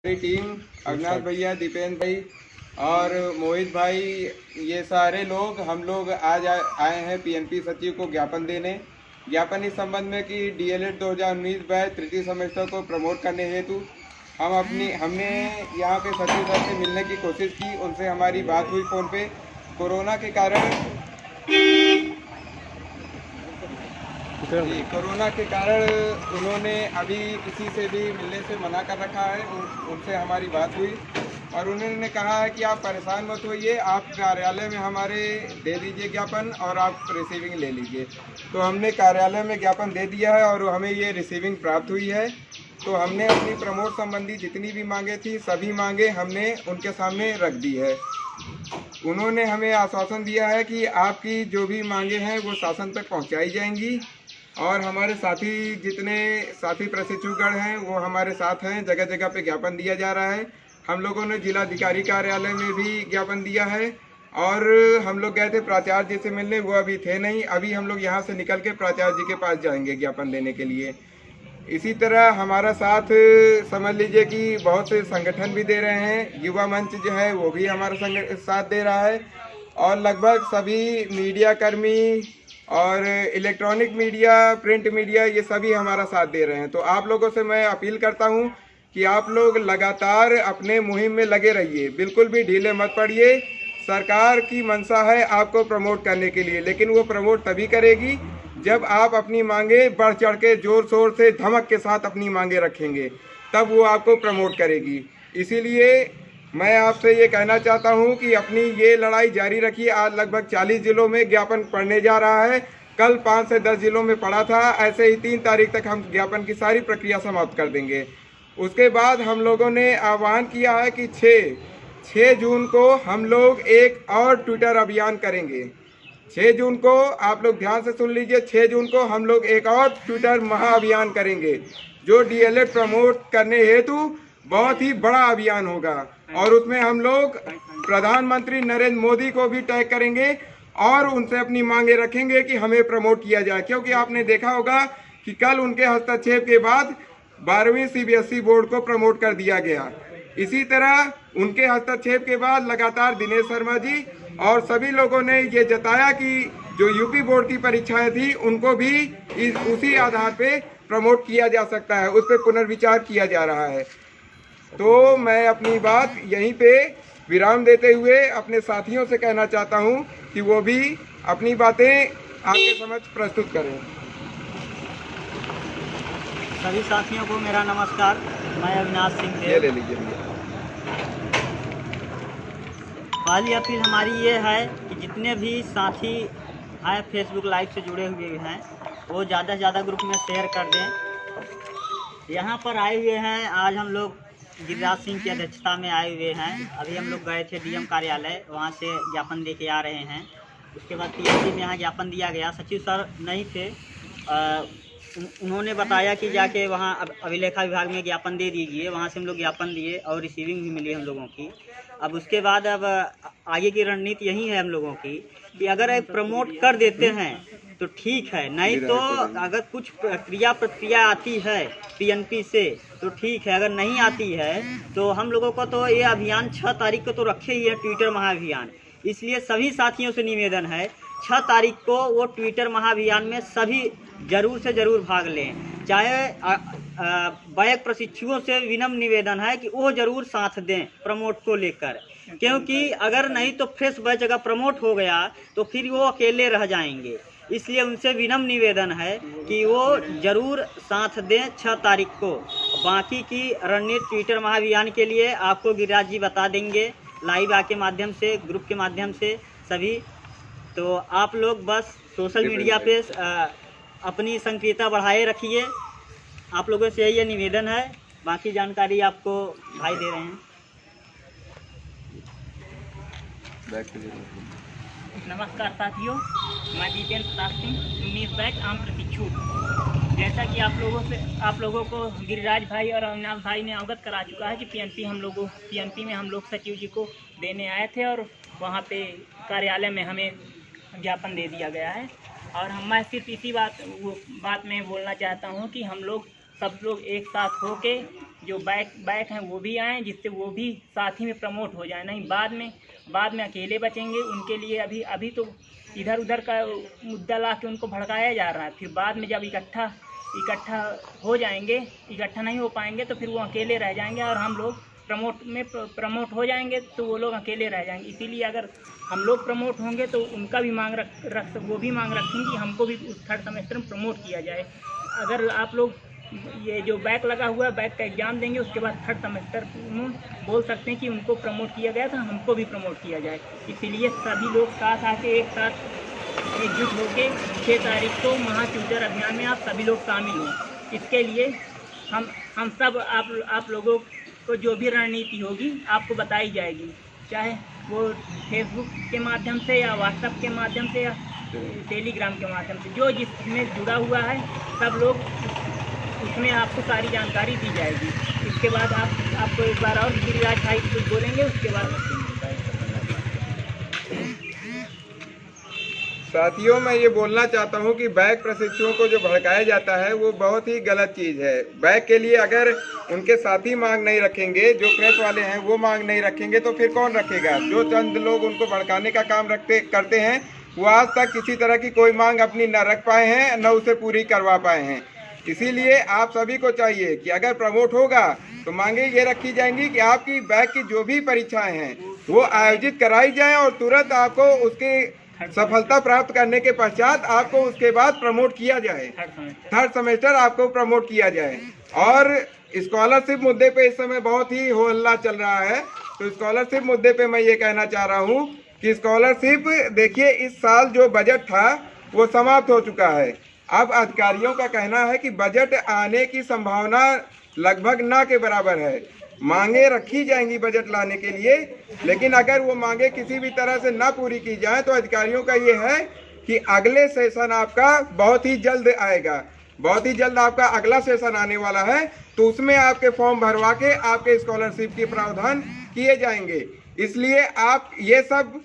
पूरी टीम, अविनाश भैया, दीपेंद्र भाई और मोहित भाई, ये सारे लोग हम लोग आज आए हैं पीएनपी सचिव को ज्ञापन देने। ज्ञापन इस संबंध में कि डीएलएड 2019 बैच तृतीय सेमेस्टर को प्रमोट करने हेतु हमने यहाँ पे सचिव सर से मिलने की कोशिश की। उनसे हमारी बात हुई फ़ोन पे। कोरोना के कारण उन्होंने अभी किसी से भी मिलने से मना कर रखा है। उनसे हमारी बात हुई और उन्होंने कहा है कि आप परेशान मत होइए, आप कार्यालय में हमारे दे दीजिए ज्ञापन और आप रिसीविंग ले लीजिए। तो हमने कार्यालय में ज्ञापन दे दिया है और हमें ये रिसीविंग प्राप्त हुई है। तो हमने अपनी प्रमोट संबंधी जितनी भी मांगे थी सभी मांगे हमने उनके सामने रख दी है। उन्होंने हमें आश्वासन दिया है कि आपकी जो भी मांगे हैं वो शासन तक पहुंचाई जाएंगी और हमारे जितने साथी प्रशिक्षुगण हैं वो हमारे साथ हैं। जगह जगह पे ज्ञापन दिया जा रहा है। हम लोगों ने जिलाधिकारी कार्यालय में भी ज्ञापन दिया है और हम लोग गए थे प्राचार्य जी से मिलने, वो अभी थे नहीं। अभी हम लोग यहाँ से निकल के प्राचार्य जी के पास जाएंगे ज्ञापन देने के लिए। इसी तरह हमारा साथ समझ लीजिए कि बहुत से संगठन भी दे रहे हैं। युवा मंच जो है वो भी हमारा साथ दे रहा है और लगभग सभी मीडिया कर्मी और इलेक्ट्रॉनिक मीडिया, प्रिंट मीडिया, ये सभी हमारा साथ दे रहे हैं। तो आप लोगों से मैं अपील करता हूं कि आप लोग लगातार अपने मुहिम में लगे रहिए, बिल्कुल भी ढीले मत पड़िए। सरकार की मंशा है आपको प्रमोट करने के लिए, लेकिन वो प्रमोट तभी करेगी जब आप अपनी मांगे बढ़ चढ़ के जोर शोर से धमक के साथ अपनी मांगे रखेंगे, तब वो आपको प्रमोट करेगी। इसीलिए मैं आपसे ये कहना चाहता हूं कि अपनी ये लड़ाई जारी रखिए। आज लगभग 40 जिलों में ज्ञापन पड़ने जा रहा है। कल 5 से 10 जिलों में पड़ा था। ऐसे ही 3 तारीख तक हम ज्ञापन की सारी प्रक्रिया समाप्त कर देंगे। उसके बाद हम लोगों ने आह्वान किया है कि 6 जून को हम लोग एक और ट्विटर अभियान करेंगे। 6 जून को आप लोग ध्यान से सुन लीजिए, 6 जून को हम लोग एक और ट्विटर महाअभियान करेंगे जो डीएलएड प्रमोट करने हेतु बहुत ही बड़ा अभियान होगा और उसमें हम लोग प्रधानमंत्री नरेंद्र मोदी को भी टैग करेंगे और उनसे अपनी मांगे रखेंगे कि हमें प्रमोट किया जाए। क्योंकि आपने देखा होगा कि कल उनके हस्तक्षेप के बाद 12वीं सीबीएसई बोर्ड को प्रमोट कर दिया गया। इसी तरह उनके हस्तक्षेप के बाद लगातार दिनेश शर्मा जी और सभी लोगों ने ये जताया कि जो यूपी बोर्ड की परीक्षाएं थी उनको भी उसी आधार पे प्रमोट किया जा सकता है, उस पर पुनर्विचार किया जा रहा है। तो मैं अपनी बात यहीं पे विराम देते हुए अपने साथियों से कहना चाहता हूं कि वो भी अपनी बातें आपके समक्ष प्रस्तुत करें। सभी साथियों को मेरा नमस्कार। मैं अविनाश सिंह देव। ले लीजिए भैया। पहली अपील हमारी ये है कि जितने भी साथी हैं फेसबुक लाइव से जुड़े हुए हैं वो ज़्यादा से ज़्यादा ग्रुप में शेयर कर दें। यहाँ पर आए हुए हैं, आज हम लोग गिरिराज सिंह की अध्यक्षता में आए हुए हैं। अभी हम लोग गए थे डीएम कार्यालय, वहाँ से ज्ञापन दे के आ रहे हैं। उसके बाद पीएनपी में यहाँ ज्ञापन दिया गया। सचिव सर नहीं थे, उन्होंने बताया कि जाके वहाँ अभिलेखा विभाग में ज्ञापन दे दीजिए। वहाँ से हम लोग ज्ञापन दिए और रिसीविंग भी मिली हम लोगों की। अब उसके बाद अब आगे की रणनीति यही है हम लोगों की कि अगर एक प्रमोट कर देते हैं तो ठीक है, नहीं तो अगर कुछ प्रतिक्रिया आती है पीएनपी से तो ठीक है, अगर नहीं आती है तो हम लोगों को तो ये अभियान 6 तारीख को तो रखे ही है, ट्विटर महाअभियान। इसलिए सभी साथियों से निवेदन है 6 तारीख को वो ट्विटर महाअभियान में सभी जरूर से ज़रूर भाग लें। चाहे बैक प्रशिक्षुओं से विनम्र निवेदन है कि वो ज़रूर साथ दें प्रमोट को लेकर, क्योंकि अगर नहीं तो फ्रेश बैच अगर प्रमोट हो गया तो फिर वो अकेले रह जाएंगे। इसलिए उनसे विनम्र निवेदन है कि वो ज़रूर साथ दें 6 तारीख को। बाकी की रणनीति ट्विटर महाअभियान के लिए आपको गिरिराज जी बता देंगे लाइव के माध्यम से, ग्रुप के माध्यम से सभी। तो आप लोग बस सोशल मीडिया पे अपनी सक्रियता बढ़ाए रखिए। आप लोगों से यही निवेदन है। बाकी जानकारी आपको भाई दे रहे हैं। नमस्कार साथियों, मैं दीपेंद्र प्रताप सिंह 19 बैच आम प्रशिक्षु। जैसा कि आप लोगों को गिरिराज भाई और अविनाश भाई ने अवगत करा चुका है कि पीएनपी में हम लोग सचिव जी को देने आए थे और वहाँ पे कार्यालय में हमें ज्ञापन दे दिया गया है। और मैं सिर्फ इसी बात में बोलना चाहता हूँ कि हम लोग सब लोग एक साथ होके जो बैक हैं वो भी आएँ, जिससे वो भी साथ ही में प्रमोट हो जाए। नहीं बाद में अकेले बचेंगे। उनके लिए अभी तो इधर उधर का मुद्दा ला के उनको भड़काया जा रहा है। फिर बाद में जब इकट्ठा हो जाएंगे, इकट्ठा नहीं हो पाएंगे तो फिर वो अकेले रह जाएंगे और हम लोग प्रमोट हो जाएंगे तो वो लोग अकेले रह जाएंगे। इसीलिए अगर हम लोग प्रमोट होंगे तो उनका भी वो भी मांग रखेंगे, हमको भी उस थर्ड सेमेस्टर में प्रमोट किया जाए। अगर आप लोग ये जो बैक लगा हुआ है, बैक का एग्ज़ाम देंगे, उसके बाद थर्ड सेमेस्टर में बोल सकते हैं कि उनको प्रमोट किया गया था, हमको भी प्रमोट किया जाए। इसीलिए सभी लोग साथ आके एक साथ एकजुट होकर 6 तारीख को महाफ्यूचर अभियान में आप सभी लोग शामिल हों। इसके लिए हम सब आप लोगों को जो भी रणनीति होगी आपको बताई जाएगी, चाहे वो फेसबुक के माध्यम से या व्हाट्सएप के माध्यम से या टेलीग्राम के माध्यम से, जो जिसमें जुड़ा हुआ है सब लोग उसमें आपको सारी जानकारी दी जाएगी। इसके बाद आपको एक बार और गिरिराज भाई कुछ बोलेंगे, उसके बाद साथियों मैं ये बोलना चाहता हूँ कि बैक प्रशिक्षुओं को जो भड़काया जाता है वो बहुत ही गलत चीज़ है। बैक के लिए अगर उनके साथी मांग नहीं रखेंगे, जो प्रेस वाले हैं वो मांग नहीं रखेंगे तो फिर कौन रखेगा। जो चंद लोग उनको भड़काने का काम करते हैं वो आज तक किसी तरह की कोई मांग अपनी न रख पाए हैं, न उसे पूरी करवा पाए हैं। इसीलिए आप सभी को चाहिए कि अगर प्रमोट होगा तो मांगे ये रखी जाएंगी कि आपकी बैक की जो भी परीक्षाएं हैं वो आयोजित कराई जाएं और तुरंत आपको उसकी सफलता प्राप्त करने के पश्चात आपको उसके बाद प्रमोट किया जाए, थर्ड सेमेस्टर आपको प्रमोट किया जाए। और स्कॉलरशिप मुद्दे पे इस समय बहुत ही हो हल्ला चल रहा है, तो स्कॉलरशिप मुद्दे पे मैं ये कहना चाह रहा हूँ कि स्कॉलरशिप देखिए इस साल जो बजट था वो समाप्त हो चुका है। अब अधिकारियों का कहना है कि बजट आने की संभावना लगभग ना के बराबर है। मांगे रखी जाएंगी बजट लाने के लिए, लेकिन अगर वो मांगे किसी भी तरह से ना पूरी की जाए तो अधिकारियों का ये है कि अगले सेशन आपका बहुत ही जल्द आएगा, बहुत ही जल्द आपका अगला सेशन आने वाला है, तो उसमें आपके फॉर्म भरवा के आपके स्कॉलरशिप के प्रावधान किए जाएंगे। इसलिए आप ये सब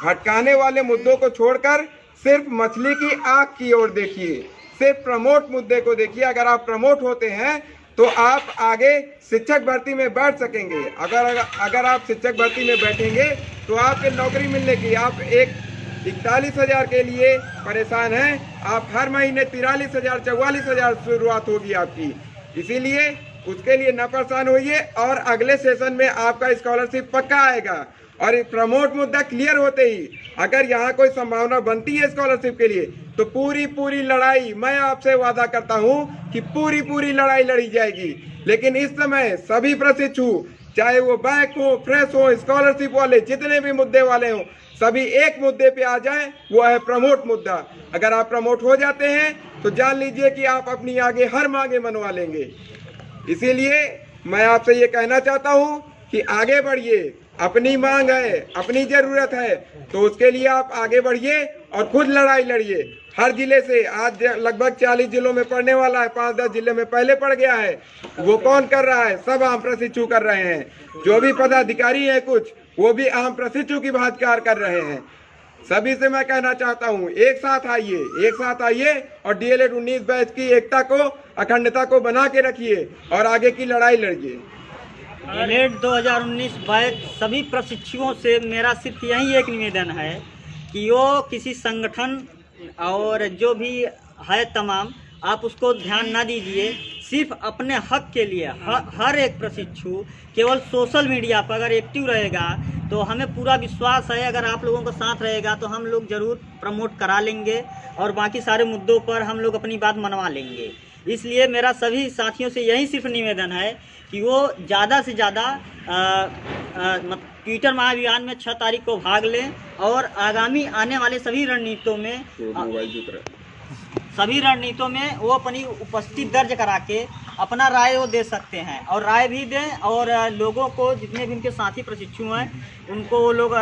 भटकाने वाले मुद्दों को छोड़कर सिर्फ मछली की आंख की ओर देखिए, सिर्फ प्रमोट मुद्दे को देखिए। अगर आप प्रमोट होते हैं तो आप आगे शिक्षक भर्ती में बैठ सकेंगे। अगर आप शिक्षक भर्ती में बैठेंगे तो आपके नौकरी मिलने की, आप 41,000 के लिए परेशान हैं, आप हर महीने 43,000 44,000 शुरुआत होगी आपकी। इसीलिए उसके लिए न परेशान होइए और अगले सेशन में आपका स्कॉलरशिप पक्का आएगा। और प्रमोट मुद्दा क्लियर होते ही अगर यहाँ कोई संभावना बनती है स्कॉलरशिप के लिए तो पूरी लड़ाई, मैं आपसे वादा करता हूँ कि पूरी लड़ाई लड़ी जाएगी। लेकिन इस समय सभी प्रशिक्षु, चाहे वो बैक हो, फ्रेश हो, स्कॉलरशिप वाले, जितने भी मुद्दे वाले हों, सभी एक मुद्दे पे आ जाएं, वो है प्रमोट मुद्दा। अगर आप प्रमोट हो जाते हैं तो जान लीजिए कि आप अपनी आगे हर मांगे मनवा लेंगे। इसीलिए मैं आपसे ये कहना चाहता हूँ कि आगे बढ़िए, अपनी मांग है, अपनी जरूरत है, तो उसके लिए आप आगे बढ़िए और खुद लड़ाई लड़िए। हर जिले से आज लगभग 40 जिलों में पढ़ने वाला है, 5-10 जिले में पहले पढ़ गया है। वो कौन कर रहा है? सब आम प्रशिक्षु कर रहे हैं। जो भी पदाधिकारी है कुछ, वो भी आम प्रशिक्षु की भांति कर रहे हैं। सभी से मैं कहना चाहता हूँ, एक साथ आइए और DLED 19 बैच की एकता को, अखंडता को बना के रखिए और आगे की लड़ाई लड़िए। DLED 2019 बैच सभी प्रशिक्षुओं से मेरा सिर्फ यही एक निवेदन है कि वो किसी संगठन और जो भी है तमाम, आप उसको ध्यान ना दीजिए। सिर्फ अपने हक के लिए हर एक प्रशिक्षु केवल सोशल मीडिया पर अगर एक्टिव रहेगा तो हमें पूरा विश्वास है, अगर आप लोगों का साथ रहेगा तो हम लोग ज़रूर प्रमोट करा लेंगे और बाकी सारे मुद्दों पर हम लोग अपनी बात मनवा लेंगे। इसलिए मेरा सभी साथियों से यही सिर्फ निवेदन है कि वो ज़्यादा से ज़्यादा ट्विटर महाअभियान में 6 तारीख को भाग लें और आगामी आने वाले सभी रणनीतियों में वो अपनी उपस्थिति दर्ज करा के अपना राय वो दे सकते हैं और राय भी दें और लोगों को, जितने भी उनके साथी प्रशिक्षु हैं, उनको वो लोग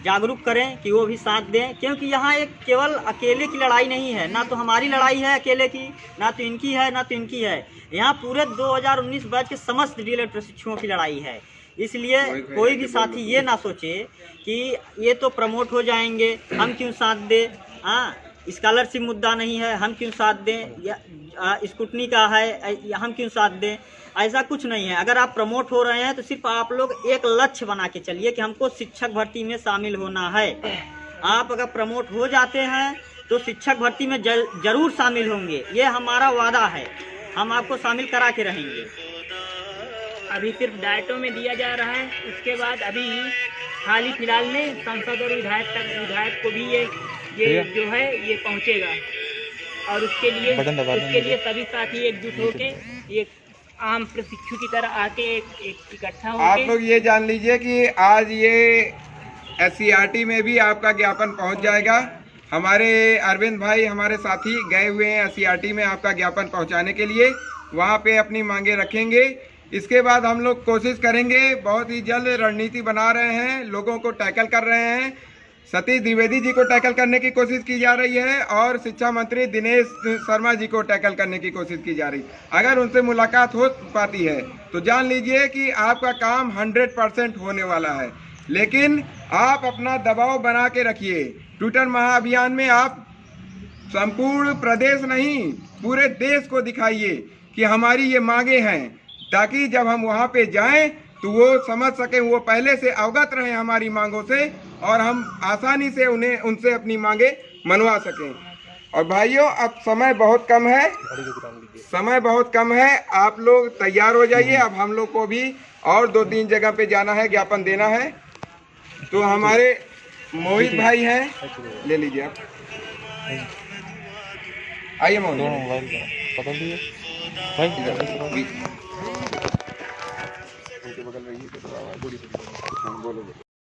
जागरूक करें कि वो भी साथ दें। क्योंकि यहाँ एक केवल अकेले की लड़ाई नहीं है, ना तो हमारी लड़ाई है अकेले की, ना तो इनकी है, ना तो इनकी है। यहाँ पूरे 2019 बैच के समस्त DLED प्रशिक्षुओं की लड़ाई है। इसलिए कोई भी साथी ये ना सोचे कि ये तो प्रमोट हो जाएंगे, हम क्यों साथ दें। हाँ, स्कॉलरशिप मुद्दा नहीं है, हम क्यों साथ दें, या स्कूटनी का है, हम क्यों साथ दें, ऐसा कुछ नहीं है। अगर आप प्रमोट हो रहे हैं तो सिर्फ आप लोग एक लक्ष्य बना के चलिए कि हमको शिक्षक भर्ती में शामिल होना है। आप अगर प्रमोट हो जाते हैं तो शिक्षक भर्ती में जरूर शामिल होंगे, ये हमारा वादा है, हम आपको शामिल करा के रहेंगे। अभी सिर्फ डाइटों में दिया जा रहा है, उसके बाद अभी हाल ही फिलहाल में सांसद और विधायक को भी ये जो है ये पहुंचेगा, और उसके लिए सभी साथी एकजुट होके एक आम प्रशिक्षु की तरह आके एक इकट्ठा होके। आप लोग ये जान लीजिए कि आज ये SCRT में भी आपका ज्ञापन पहुंच जाएगा। हमारे अरविंद भाई हमारे साथी गए हुए हैं SCRT में आपका ज्ञापन पहुंचाने के लिए, वहां पे अपनी मांगे रखेंगे। इसके बाद हम लोग कोशिश करेंगे, बहुत ही जल्द रणनीति बना रहे हैं, लोगों को टैकल कर रहे हैं। सतीश द्विवेदी जी को टैकल करने की कोशिश की जा रही है और शिक्षा मंत्री दिनेश शर्मा जी को टैकल करने की कोशिश की जा रही है। अगर उनसे मुलाकात हो पाती है तो जान लीजिए कि आपका काम 100% होने वाला है। लेकिन आप अपना दबाव बना के रखिए। ट्विटर महाअभियान में आप संपूर्ण प्रदेश नहीं पूरे देश को दिखाइए कि हमारी ये मांगे हैं, ताकि जब हम वहाँ पे जाएं तो वो समझ सकें, वो पहले से अवगत रहें हमारी मांगों से, और हम आसानी से उनसे अपनी मांगे मनवा सकें। और भाइयों, अब समय बहुत कम है, आप लोग तैयार हो जाइए। अब हम लोग को भी और 2-3 जगह पे जाना है, ज्ञापन देना है। तो हमारे मोहित भाई हैं, ले लीजिए आप, आइए मोहित भाई।